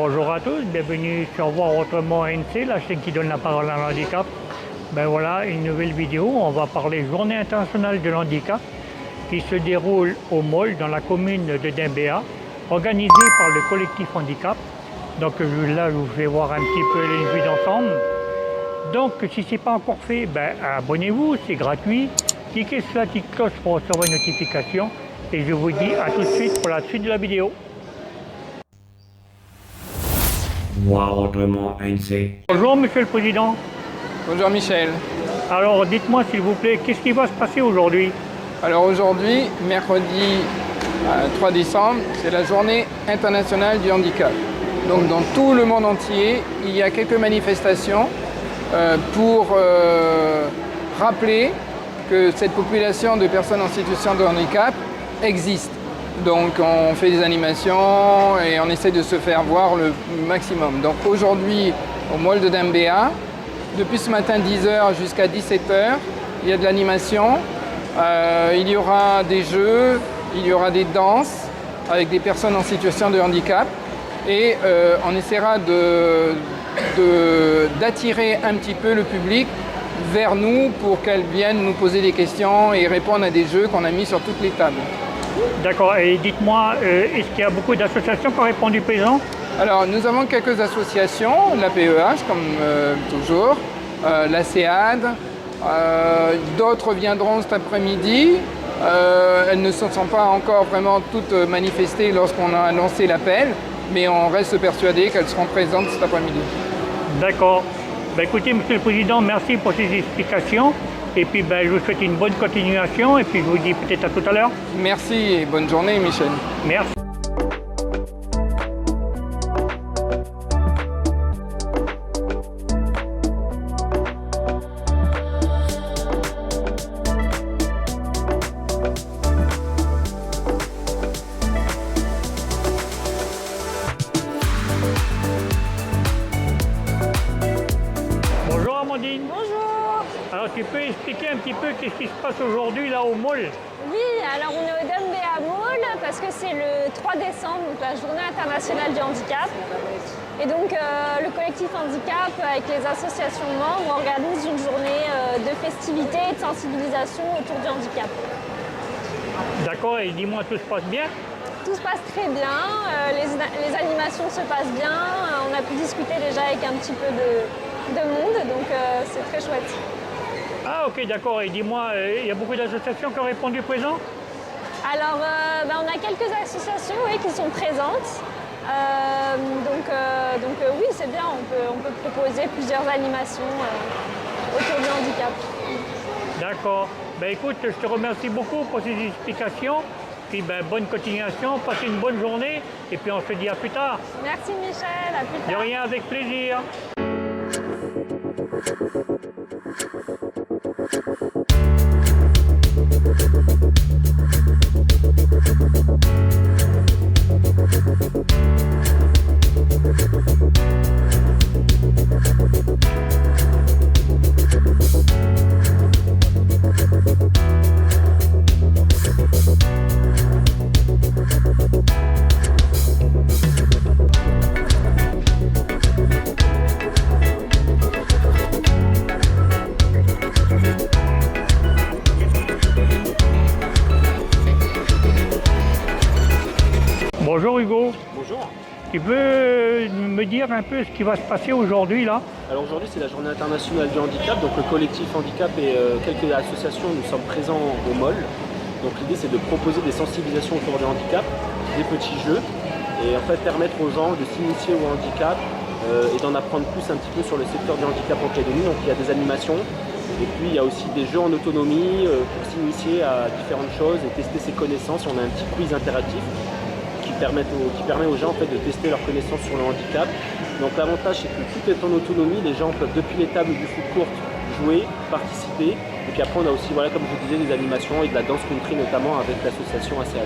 Bonjour à tous, bienvenue sur Voir Autrement ANC, la chaîne qui donne la parole à l'handicap. Ben voilà, une nouvelle vidéo, on va parler Journée internationale de l'handicap qui se déroule au MOL dans la commune de Dimbéa, organisée par le collectif handicap. Donc là, je vais voir un petit peu les vues d'ensemble. Donc si ce n'est pas encore fait, ben, abonnez-vous, c'est gratuit. Cliquez sur la petite cloche pour recevoir une notification. Et je vous dis à tout de suite pour la suite de la vidéo. Voir Autrement ANC. Bonjour Monsieur le Président. Bonjour Michel. Alors dites-moi s'il vous plaît, qu'est-ce qui va se passer aujourd'hui? Alors aujourd'hui, mercredi 3 décembre, c'est la journée internationale du handicap. Donc dans tout le monde entier, il y a quelques manifestations pour rappeler que cette population de personnes en situation de handicap existe. Donc on fait des animations et on essaie de se faire voir le maximum. Donc aujourd'hui, au Mall de Dimbéa, depuis ce matin 10h jusqu'à 17h, il y a de l'animation. Il y aura des jeux, il y aura des danses avec des personnes en situation de handicap. Et on essaiera d'attirer un petit peu le public vers nous pour qu'elles viennent nous poser des questions et répondre à des jeux qu'on a mis sur toutes les tables. D'accord, et dites-moi, est-ce qu'il y a beaucoup d'associations qui ont répondu présent? Alors nous avons quelques associations, la PEH comme toujours, la CEAD, d'autres viendront cet après-midi. Elles ne se sont pas encore vraiment toutes manifestées lorsqu'on a lancé l'appel, mais on reste persuadé qu'elles seront présentes cet après-midi. D'accord. Ben, écoutez, Monsieur le Président, merci pour ces explications. Et puis ben, je vous souhaite une bonne continuation et puis je vous dis peut-être à tout à l'heure. Merci et bonne journée Michel. Merci. Bonjour Amandine. Bonjour. Alors tu peux expliquer un petit peu qu'est-ce qui se passe aujourd'hui là au MOL? Oui, alors on est au Dimbéa Mall parce que c'est le 3 décembre, donc la journée internationale du handicap. Et donc le collectif handicap avec les associations membres organise une journée de festivités et de sensibilisation autour du handicap. D'accord, et dis-moi, tout se passe bien? Tout se passe très bien, les animations se passent bien, on a pu discuter déjà avec un petit peu de monde, donc c'est très chouette. Ah ok, d'accord, et dis-moi, il y a beaucoup d'associations qui ont répondu présent? Alors, on a quelques associations qui sont présentes. Oui, c'est bien, on peut proposer plusieurs animations autour du handicap. D'accord. Ben écoute, je te remercie beaucoup pour ces explications. Puis ben, bonne continuation, passez une bonne journée et puis on se dit à plus tard. Merci Michel, à plus De tard. rien, avec plaisir. Bonjour Hugo, Bonjour. tu peux me dire un peu ce qui va se passer aujourd'hui là? Alors aujourd'hui c'est la journée internationale du handicap, donc le collectif handicap et quelques associations nous sommes présents au MOL. Donc l'idée c'est de proposer des sensibilisations autour du handicap, des petits jeux et en fait permettre aux gens de s'initier au handicap et d'en apprendre plus un petit peu sur le secteur du handicap en Calédonie. Donc il y a des animations et puis il y a aussi des jeux en autonomie pour s'initier à différentes choses et tester ses connaissances. On a un petit quiz interactif qui permet aux gens en fait, de tester leurs connaissances sur le handicap. Donc l'avantage c'est que tout est en autonomie, les gens peuvent depuis les tables du foot court jouer, participer. Et puis après on a aussi, voilà, comme je vous disais, des animations et de la danse country notamment avec l'association ACEAD.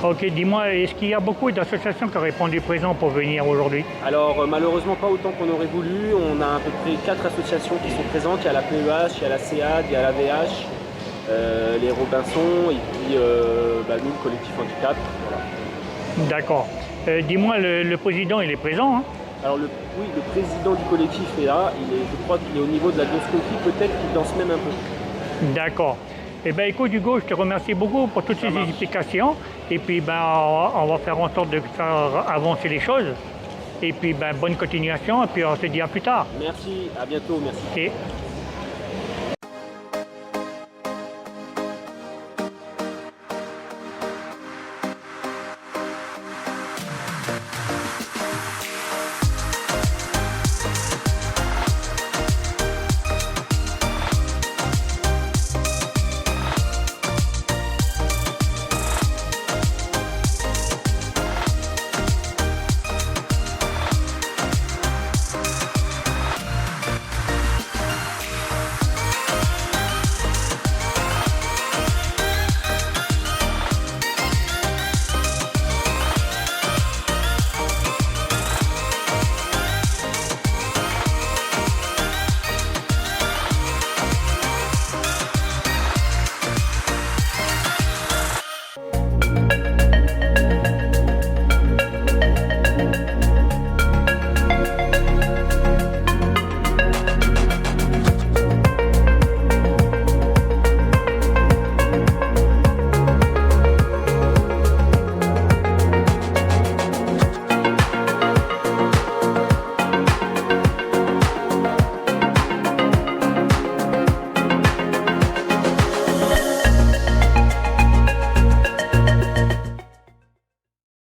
Ok, dis-moi, est-ce qu'il y a beaucoup d'associations qui ont répondu présent pour venir aujourd'hui? Alors malheureusement pas autant qu'on aurait voulu, on a à peu près 4 associations qui sont présentes, il y a la PEH, il y a la CEAD, il y a la VH, les Robinson et puis nous, le collectif handicap. Voilà. D'accord. Dis-moi, le président, il est présent, hein? Alors oui, le président du collectif est là, je crois qu'il est au niveau de la danse country, peut-être qu'il danse même un peu. D'accord. Eh bien, écoute, Hugo, je te remercie beaucoup pour toutes ces explications. Et puis, ben, on va faire en sorte de faire avancer les choses. Et puis, ben, bonne continuation. Et puis, on se dit à plus tard. Merci, à bientôt, merci. Ok.